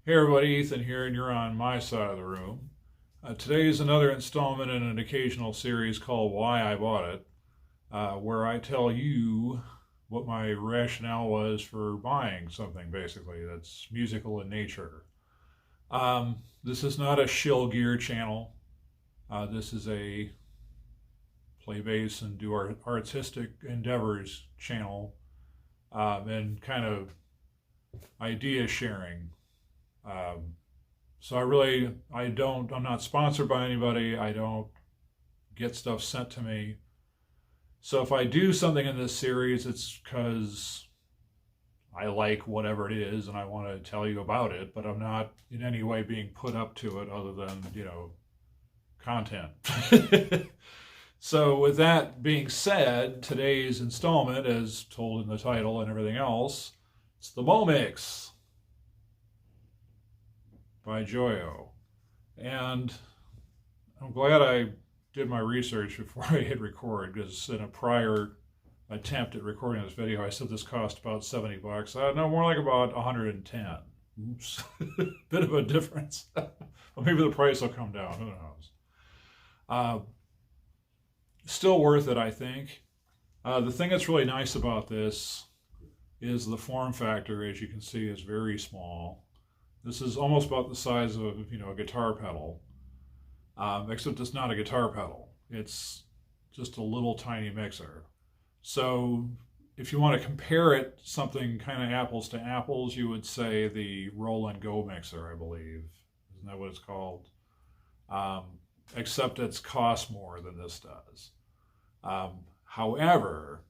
Hey everybody, Ethan here, and you're on my side of the room. Today is another installment in an occasional series called Why I Bought It, where I tell you what my rationale was for buying something, basically, that's musical in nature. This is not a shill gear channel. This is a play bass and do artistic endeavors channel, and kind of idea sharing. So I'm not sponsored by anybody. I don't get stuff sent to me. So if I do something in this series, it's because I like whatever it is and I want to tell you about it, but I'm not in any way being put up to it other than, content. So with that being said, today's installment, as told in the title and everything else, it's the MoMix by JOYO. And I'm glad I did my research before I hit record, because in a prior attempt at recording this video, I said this cost about 70 bucks. No, more like about 110. Oops. Bit of a difference. Well, maybe the price will come down. Who knows? Still worth it, I think. The thing that's really nice about this is the form factor, as you can see, is very small. This is almost about the size of, a guitar pedal, except it's not a guitar pedal. It's just a little tiny mixer. So if you want to compare it, something kind of apples to apples, you would say the Roll and Go mixer, I believe. Isn't that what it's called? Except it's cost more than this does. However,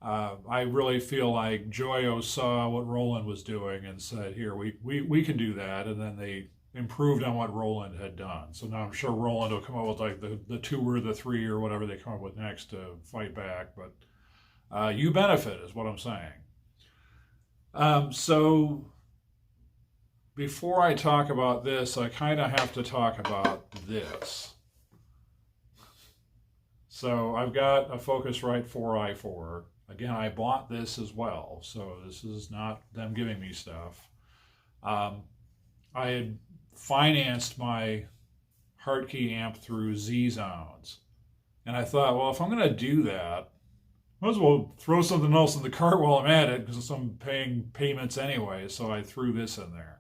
I really feel like JOYO saw what Roland was doing and said, here, we can do that. And then they improved on what Roland had done. So now I'm sure Roland will come up with like the 2 or the 3 or whatever they come up with next to fight back. But you benefit is what I'm saying. So before I talk about this, I kind of have to talk about this. So I've got a FocusRite 4i4. Again, I bought this as well, so this is not them giving me stuff. I had financed my Hartkey amp through Z-Zones, and I thought, well, if I'm going to do that, might as well throw something else in the cart while I'm at it, because I'm paying payments anyway, so I threw this in there.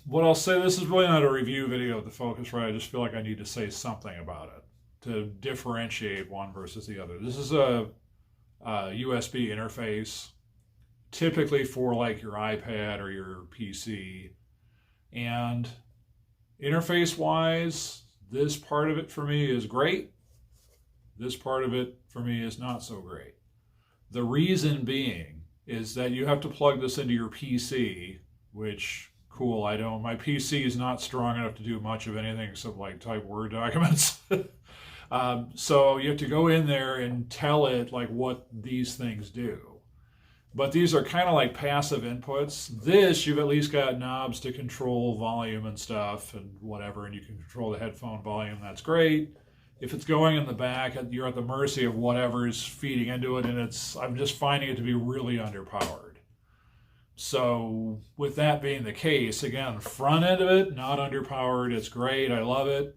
What I'll say, this is really not a review video of the Focusrite. I just feel like I need to say something about it to differentiate one versus the other. This is a USB interface, typically for like your iPad or your PC. And interface-wise, this part of it for me is great. This part of it for me is not so great. The reason being is that you have to plug this into your PC, which, cool, I don't. My PC is not strong enough to do much of anything except like type Word documents. So you have to go in there and tell it like what these things do. But these are kind of like passive inputs. This, you've at least got knobs to control volume and stuff and whatever, and you can control the headphone volume. That's great. If it's going in the back, you're at the mercy of whatever's feeding into it, and I'm just finding it to be really underpowered. So with that being the case, again, front end of it, not underpowered. It's great. I love it.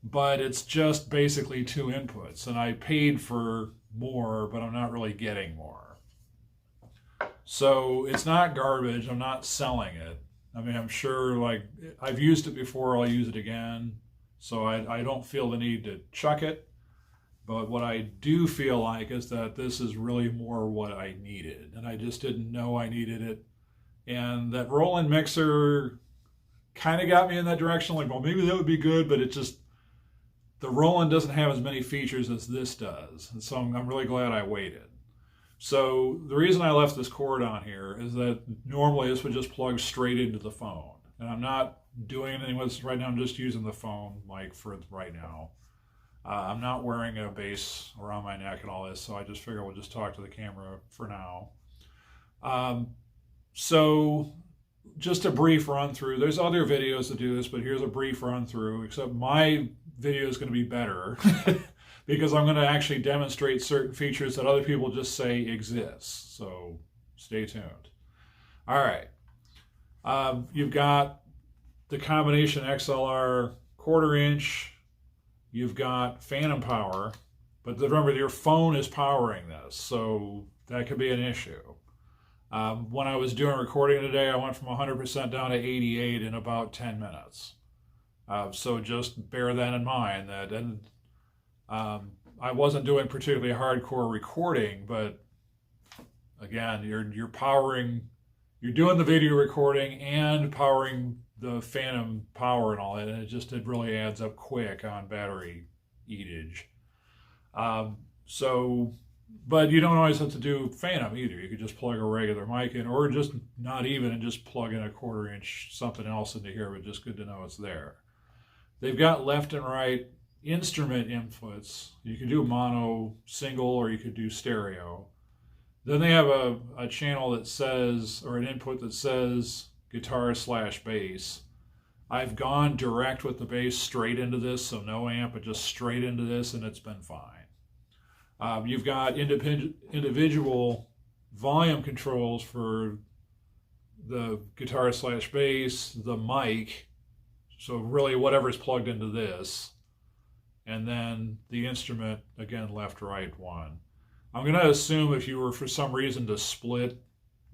But it's just basically 2 inputs, and I paid for more, but I'm not really getting more. So it's not garbage. I'm not selling it. I mean, I'm sure, like, I've used it before. I'll use it again. So I don't feel the need to chuck it. But what I do feel like is that this is really more what I needed, and I just didn't know I needed it. And that Roland mixer kind of got me in that direction, like, well, maybe that would be good, but it just, the Roland doesn't have as many features as this does. And so I'm really glad I waited. So the reason I left this cord on here is that normally this would just plug straight into the phone. And I'm not doing anything with this right now. I'm just using the phone mic for right now. I'm not wearing a bass around my neck and all this, so I just figure we'll just talk to the camera for now. So just a brief run through. There's other videos that do this, but here's a brief run through, except my video is going to be better because I'm going to actually demonstrate certain features that other people just say exist. So stay tuned. All right. You've got the combination XLR 1/4 inch. You've got phantom power, but remember your phone is powering this, so that could be an issue. When I was doing recording today, I went from 100% down to 88 in about 10 minutes. So just bear that in mind. I wasn't doing particularly hardcore recording, but again, you're powering, you're doing the video recording and powering the phantom power and all that, and it really adds up quick on battery eatage. But you don't always have to do phantom either. You could just plug a regular mic in, or just not even, and just plug in a 1/4 inch something else into here, but just good to know it's there. They've got left and right instrument inputs. You could do mono, single, or you could do stereo. Then they have a channel that says, or an input that says guitar/bass. I've gone direct with the bass straight into this, so no amp, but just straight into this, and it's been fine. You've got individual volume controls for the guitar/bass, the mic, so really whatever's plugged into this, and then the instrument, again, left, right, one. I'm going to assume if you were for some reason to split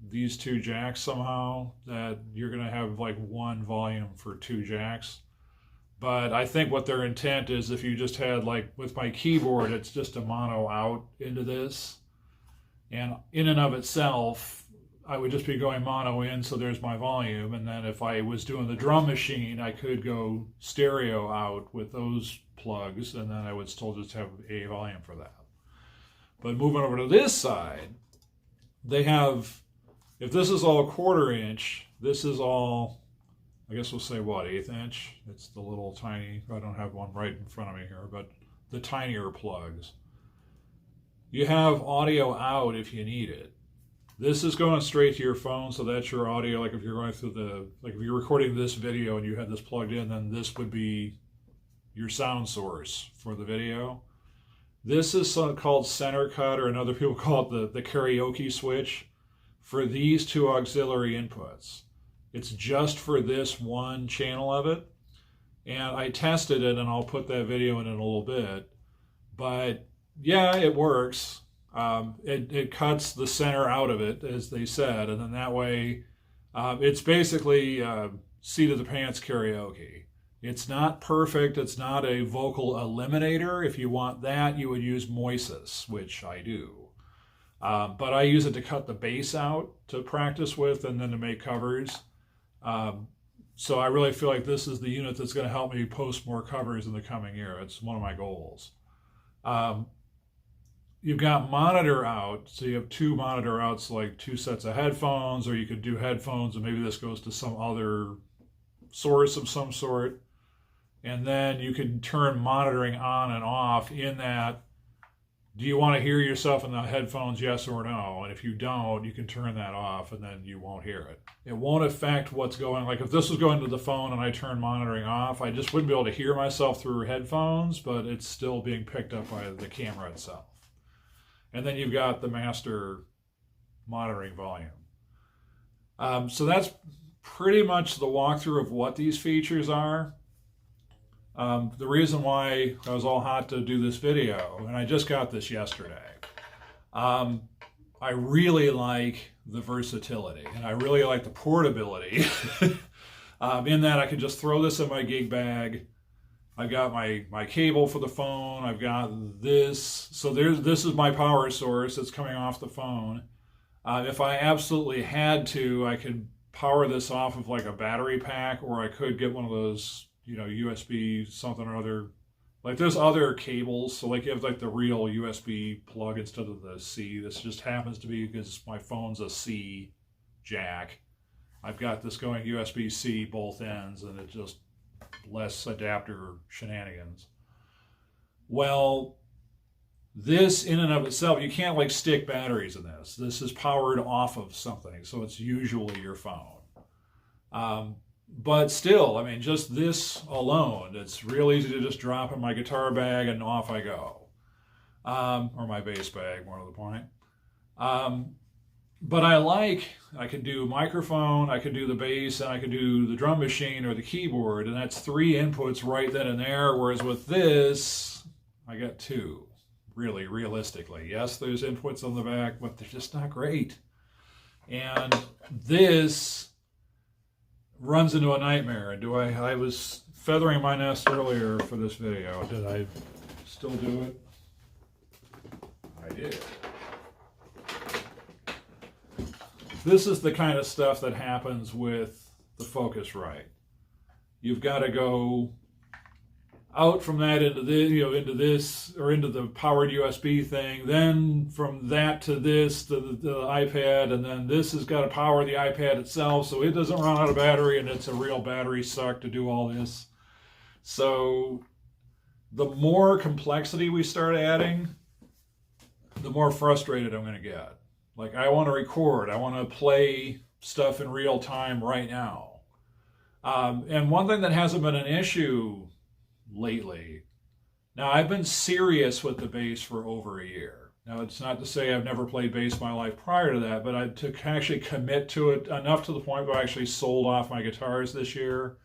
these two jacks somehow, that you're going to have like one volume for two jacks. But I think what their intent is, if you just had, like with my keyboard, it's just a mono out into this. And in and of itself, I would just be going mono in, so there's my volume. And then if I was doing the drum machine, I could go stereo out with those plugs, and then I would still just have a volume for that. But moving over to this side, they have, if this is all 1/4 inch, this is all, I guess we'll say what, 1/8 inch? It's the little tiny, I don't have one right in front of me here, but the tinier plugs. You have audio out if you need it. This is going straight to your phone, so that's your audio. Like if you're going through like if you're recording this video and you had this plugged in, then this would be your sound source for the video. This is called center cut, or another people call it the karaoke switch, for these two auxiliary inputs. It's just for this one channel of it. And I tested it, and I'll put that video in a little bit. But yeah, it works. It cuts the center out of it, as they said, and then that way, it's basically seat of the pants karaoke. It's not perfect. It's not a vocal eliminator. If you want that, you would use Moises, which I do. But I use it to cut the bass out to practice with, and then to make covers. So I really feel like this is the unit that's going to help me post more covers in the coming year. It's one of my goals. You've got monitor out, so you have two monitor outs, like two sets of headphones, or you could do headphones, and maybe this goes to some other source of some sort. And then you can turn monitoring on and off in that. Do you want to hear yourself in the headphones, yes or no? And if you don't, you can turn that off, and then you won't hear it. It won't affect what's going, like if this was going to the phone and I turn monitoring off, I just wouldn't be able to hear myself through headphones, but it's still being picked up by the camera itself. And then you've got the master monitoring volume. So that's pretty much the walkthrough of what these features are. The reason why I was all hot to do this video, and I just got this yesterday, I really like the versatility, and I really like the portability in that I could just throw this in my gig bag. I've got my cable for the phone. I've got this. So this is my power source that's coming off the phone. If I absolutely had to, I could power this off of like a battery pack, or I could get one of those, USB something or other. Like there's other cables. So like you have like the real USB plug instead of the C. This just happens to be because my phone's a C jack. I've got this going USB-C both ends, and it's just less adapter shenanigans. Well, this in and of itself, you can't like stick batteries in this. This is powered off of something, so it's usually your phone. But still, I mean, just this alone, it's real easy to just drop in my guitar bag and off I go. Or my bass bag, more to the point. But I could do microphone, I could do the bass, and I could do the drum machine or the keyboard, and that's 3 inputs right then and there, whereas with this, I got 2, really, realistically. Yes, there's inputs on the back, but they're just not great. And this runs into a nightmare. I was feathering my nest earlier for this video. Did I still do it? I did. This is the kind of stuff that happens with the FocusRite. You've got to go out from that into this, or into the powered USB thing, then from that to this, to the iPad, and then this has got to power the iPad itself so it doesn't run out of battery, and it's a real battery suck to do all this. So the more complexity we start adding, the more frustrated I'm going to get. Like, I want to record, I want to play stuff in real time right now. And one thing that hasn't been an issue lately, now I've been serious with the bass for over a year. Now, it's not to say I've never played bass in my life prior to that, but to actually commit to it enough to the point where I actually sold off my guitars this year.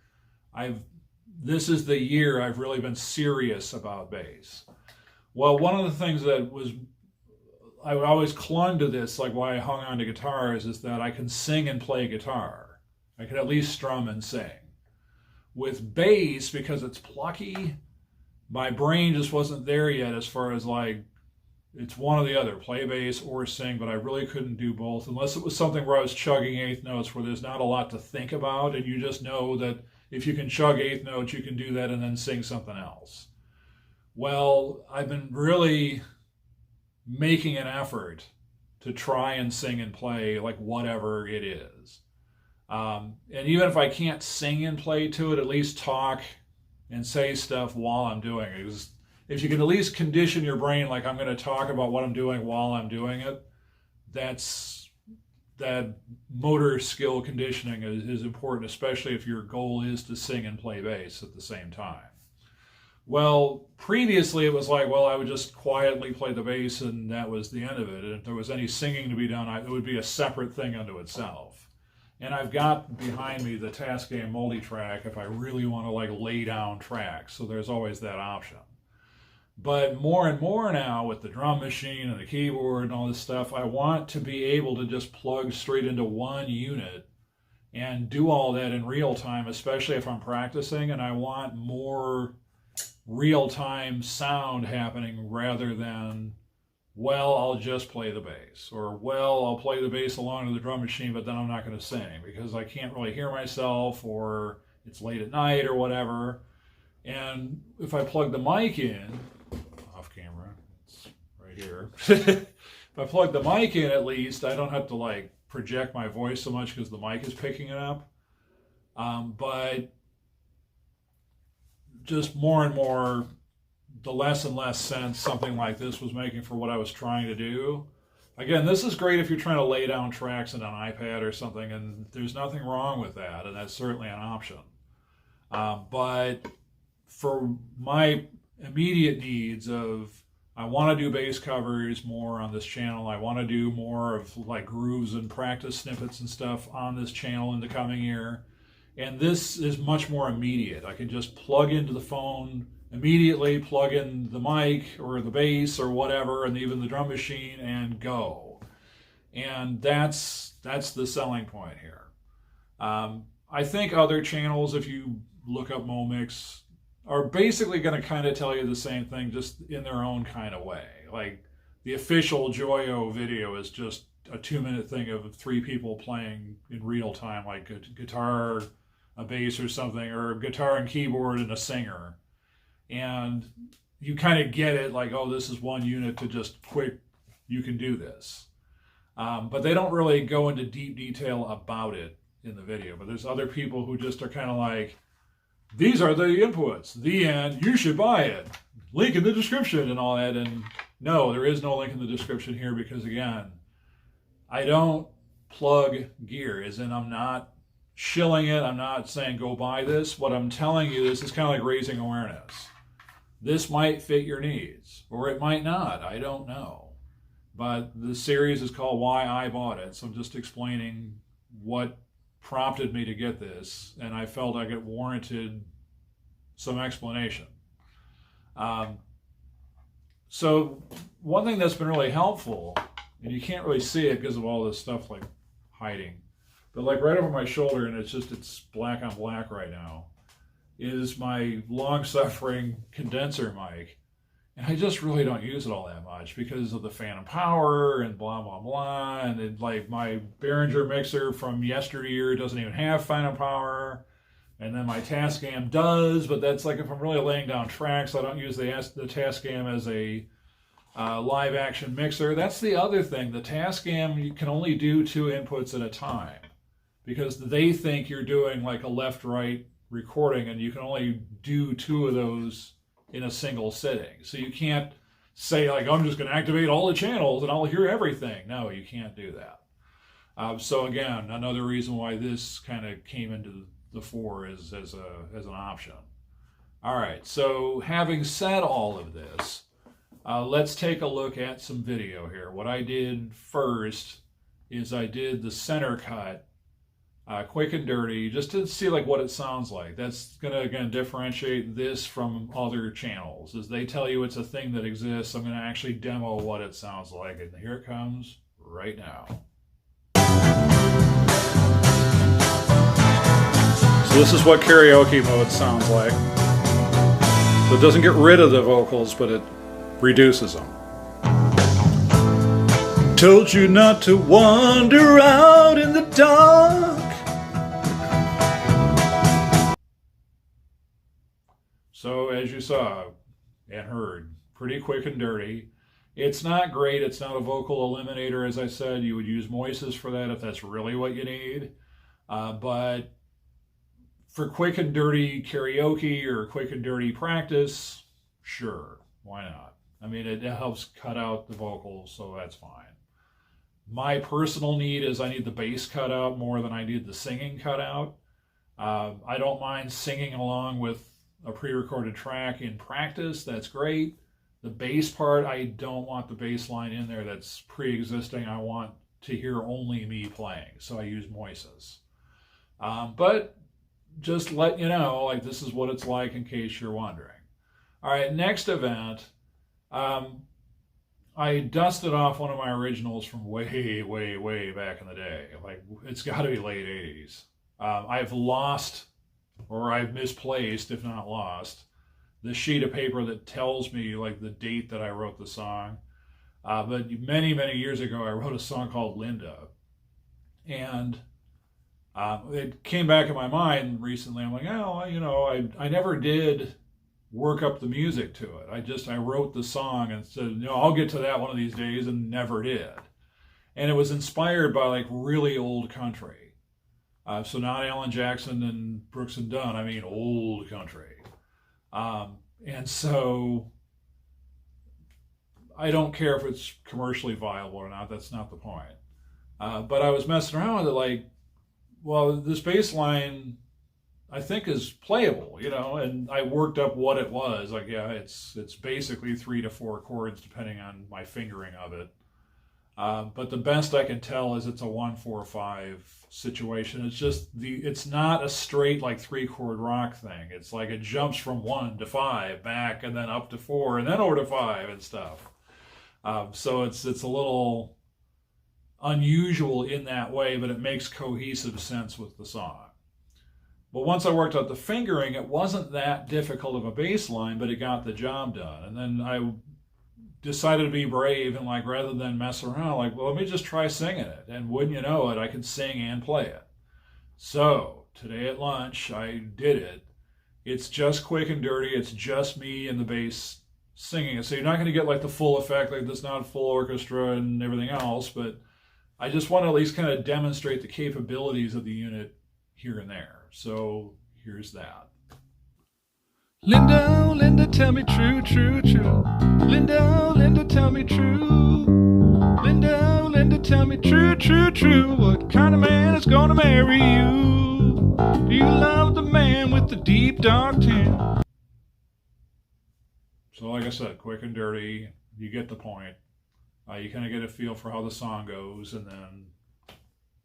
This is the year I've really been serious about bass. Well, one of the things that I always clung to this, like why I hung on to guitars, is that I can sing and play guitar. I can at least strum and sing. With bass, because it's plucky, my brain just wasn't there yet as far as like, it's one or the other, play bass or sing, but I really couldn't do both unless it was something where I was chugging eighth notes where there's not a lot to think about, and you just know that if you can chug eighth notes, you can do that and then sing something else. Well, I've been really making an effort to try and sing and play like whatever it is. And even if I can't sing and play to it, at least talk and say stuff while I'm doing it. Because if you can at least condition your brain like I'm going to talk about what I'm doing while I'm doing it, that motor skill conditioning is important, especially if your goal is to sing and play bass at the same time. Well, previously it was like, well, I would just quietly play the bass and that was the end of it. And if there was any singing to be done, it would be a separate thing unto itself. And I've got behind me the Tascam multi-track if I really want to like lay down tracks. So there's always that option. But more and more now with the drum machine and the keyboard and all this stuff, I want to be able to just plug straight into one unit and do all that in real time, especially if I'm practicing, and I want more real-time sound happening rather than, well, I'll just play the bass, or, well, I'll play the bass along to the drum machine, but then I'm not going to sing because I can't really hear myself, or it's late at night or whatever. And if I plug the mic in, off camera, it's right here. If I plug the mic in, at least, I don't have to like project my voice so much because the mic is picking it up. But just more and more, the less and less sense something like this was making for what I was trying to do. Again, this is great if you're trying to lay down tracks in an iPad or something, and there's nothing wrong with that, and that's certainly an option. But for my immediate needs of, I want to do bass covers more on this channel, I want to do more of like grooves and practice snippets and stuff on this channel in the coming year. And this is much more immediate. I can just plug into the phone immediately, plug in the mic or the bass or whatever, and even the drum machine, and go. And that's the selling point here. I think other channels, if you look up MoMix, are basically going to kind of tell you the same thing, just in their own kind of way. Like the official JOYO video is just a 2-minute thing of 3 people playing in real time, like a guitar, a bass or something, or a guitar and keyboard and a singer. And you kind of get it, like, oh, this is one unit to just quick, you can do this. But they don't really go into deep detail about it in the video. But there's other people who just are kind of like, these are the inputs, the end, you should buy it, link in the description and all that. And no, there is no link in the description here because, again, I don't plug gear, as in I'm not shilling it, I'm not saying go buy this. What I'm telling you, this is kind of like raising awareness. This might fit your needs, or it might not, I don't know. but the series is called Why I Bought It. So I'm just explaining what prompted me to get this, and I felt like it warranted some explanation. So one thing that's been really helpful, and you can't really see it because of all this stuff like hiding, but like right over my shoulder, and it's black on black right now, is my long-suffering condenser mic. And I just really don't use it all that much because of the phantom power and blah, blah, blah. And it, like my Behringer mixer from yesteryear doesn't even have phantom power. And then my Tascam does, but that's like if I'm really laying down tracks, I don't use the Tascam as a live action mixer. That's the other thing. The Tascam, you can only do 2 inputs at a time because they think you're doing like a left-right recording, and you can only do 2 of those in a single sitting. So you can't say like, I'm just going to activate all the channels and I'll hear everything. No, you can't do that. So again, another reason why this kind of came into the fore as an option. All right, so having said all of this, let's take a look at some video here. What I did first is I did the center cut quick and dirty, just to see like what it sounds like. That's gonna again differentiate this from other channels. As they tell you it's a thing that exists, I'm gonna actually demo what it sounds like, and here it comes right now. So this is what karaoke mode sounds like. So it doesn't get rid of the vocals, but it reduces them. Told you not to wander out in the dark. So as you saw and heard, pretty quick and dirty. It's not great. It's not a vocal eliminator, as I said. You would use Moises for that if that's really what you need. But for quick and dirty karaoke or quick and dirty practice, sure, why not? I mean, it helps cut out the vocals, so that's fine. My personal need is I need the bass cut out more than I need the singing cut out. I don't mind singing along with a pre-recorded track in practice. That's great. The bass part, I don't want the bass line in there that's pre-existing. I want to hear only me playing, so I use Moises. But just let you know, like, this is what it's like in case you're wondering. All right, next event. I dusted off one of my originals from way, way, way back in the day. Like, it's got to be late 80s. I've lost, or I've misplaced, if not lost, the sheet of paper that tells me like the date that I wrote the song. But many, many years ago, I wrote a song called Linda. And it came back in my mind recently. I'm like, oh, you know, I never did work up the music to it. I wrote the song and said, you know, I'll get to that one of these days, and never did. And it was inspired by like really old country. So not Alan Jackson and Brooks and Dunn, I mean old country. And so I don't care if it's commercially viable or not, that's not the point. But I was messing around with it like, well, this bass line I think is playable, you know, and I worked up what it was. Like, yeah, it's basically 3 to 4 chords depending on my fingering of it. But the best I can tell is it's a 1-4-5 situation. It's not a straight like 3-chord rock thing. It's like it jumps from 1 to 5 back and then up to 4 and then over to 5 and stuff. So it's a little unusual in that way, but it makes cohesive sense with the song. But once I worked out the fingering, it wasn't that difficult of a bass line, but it got the job done. And then I decided to be brave and like, rather than mess around, like, well, let me just try singing it. And wouldn't you know it, I could sing and play it. So today at lunch, I did it. It's just quick and dirty. It's just me and the bass singing it. So you're not going to get like the full effect, like this not full orchestra and everything else, but I just want to at least kind of demonstrate the capabilities of the unit here and there. So here's that. Linda, Linda, tell me true, true, true. Linda, Linda, tell me true. Linda, Linda, tell me true, true, true. What kind of man is gonna marry you? Do you love the man with the deep dark tan? So like I said, quick and dirty, you get the point. You kind of get a feel for how the song goes, and then,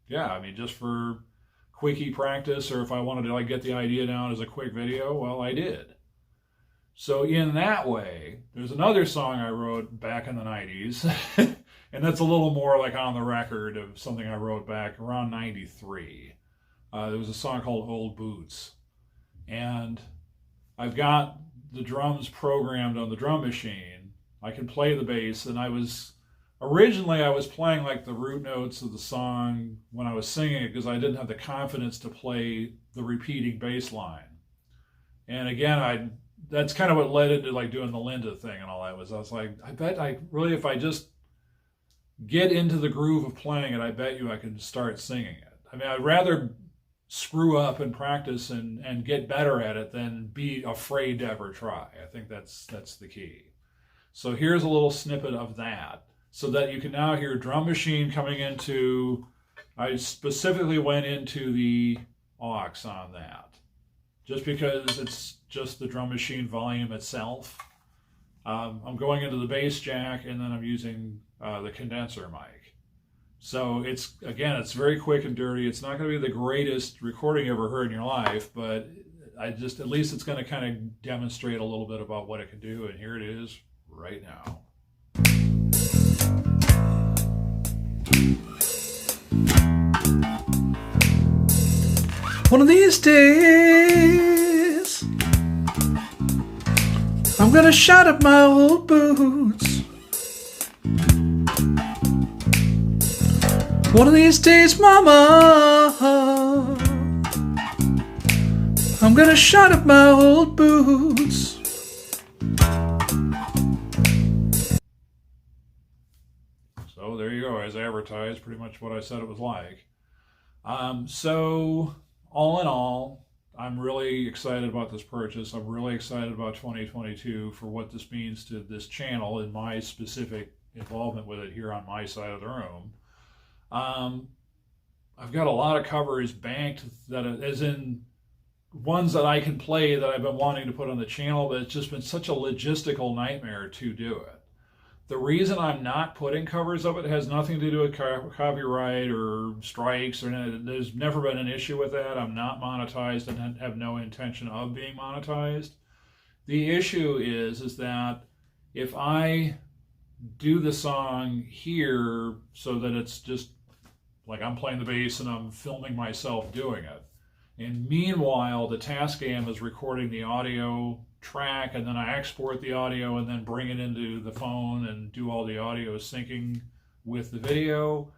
yeah, I mean, just for quickie practice, or if I wanted to like get the idea down as a quick video, well, I did. So in that way, there's another song I wrote back in the 90s, and that's a little more like on the record of something I wrote back around 93. There was a song called Old Boots, and I've got the drums programmed on the drum machine. I can play the bass, and originally I was playing like the root notes of the song when I was singing it because I didn't have the confidence to play the repeating bass line. And again, that's kind of what led into like doing the Linda thing and all that. I was like, I bet if I just get into the groove of playing it, I bet you I can start singing it. I mean, I'd rather screw up and practice and get better at it than be afraid to ever try. I think that's the key. So here's a little snippet of that so that you can now hear drum machine coming into, I specifically went into the aux on that just because it's just the drum machine volume itself. I'm going into the bass jack, and then I'm using the condenser mic. So it's very quick and dirty. It's not going to be the greatest recording you ever heard in your life, but at least it's going to kind of demonstrate a little bit about what it can do, and here it is right now. One of these days, I'm gonna shine up my old boots. One of these days, mama, I'm gonna shine up my old boots. So there you go, as advertised, pretty much what I said it was like. So all in all, I'm really excited about this purchase. I'm really excited about 2022 for what this means to this channel and my specific involvement with it here on my side of the room. I've got a lot of covers banked, that as in ones that I can play that I've been wanting to put on the channel, but it's just been such a logistical nightmare to do it. The reason I'm not putting covers of it has nothing to do with copyright or strikes, or there's never been an issue with that. I'm not monetized and have no intention of being monetized. The issue is that if I do the song here so that it's just like I'm playing the bass and I'm filming myself doing it, and meanwhile the Tascam is recording the audio track, and then I export the audio and then bring it into the phone and do all the audio syncing with the video.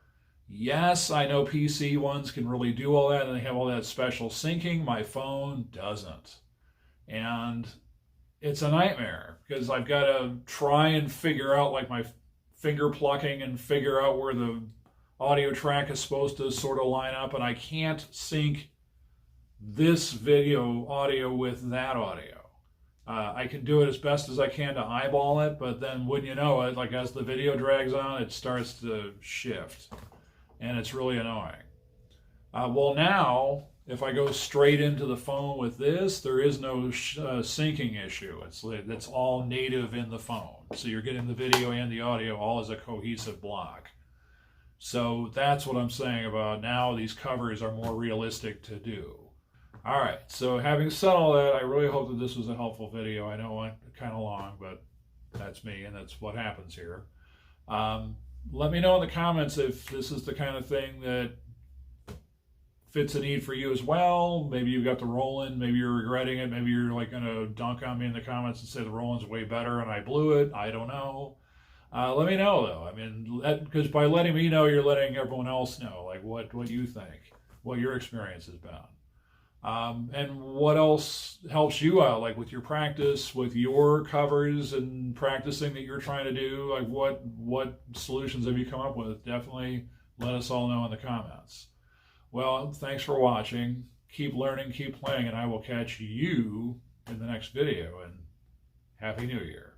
Yes, I know PC ones can really do all that and they have all that special syncing. My phone doesn't. And it's a nightmare because I've got to try and figure out like my finger plucking and figure out where the audio track is supposed to sort of line up, and I can't sync this video audio with that audio. I can do it as best as I can to eyeball it, but then wouldn't you know it, like as the video drags on, it starts to shift, and it's really annoying. Well, now, if I go straight into the phone with this, there is no syncing issue. It's all native in the phone. So you're getting the video and the audio all as a cohesive block. So that's what I'm saying about now these covers are more realistic to do. All right, so having said all that, I really hope that this was a helpful video. I know it went kind of long, but that's me, and that's what happens here. Let me know in the comments if this is the kind of thing that fits a need for you as well. Maybe you got the Roland, maybe you're regretting it, maybe you're like going to dunk on me in the comments and say the Roland's way better and I blew it. I don't know. Let me know, though. I mean, because by letting me know, you're letting everyone else know, like what you think, what your experience has been. And what else helps you out, like with your practice, with your covers and practicing that you're trying to do, like what solutions have you come up with? Definitely let us all know in the comments. Well, thanks for watching. Keep learning, keep playing, and I will catch you in the next video, and Happy New Year.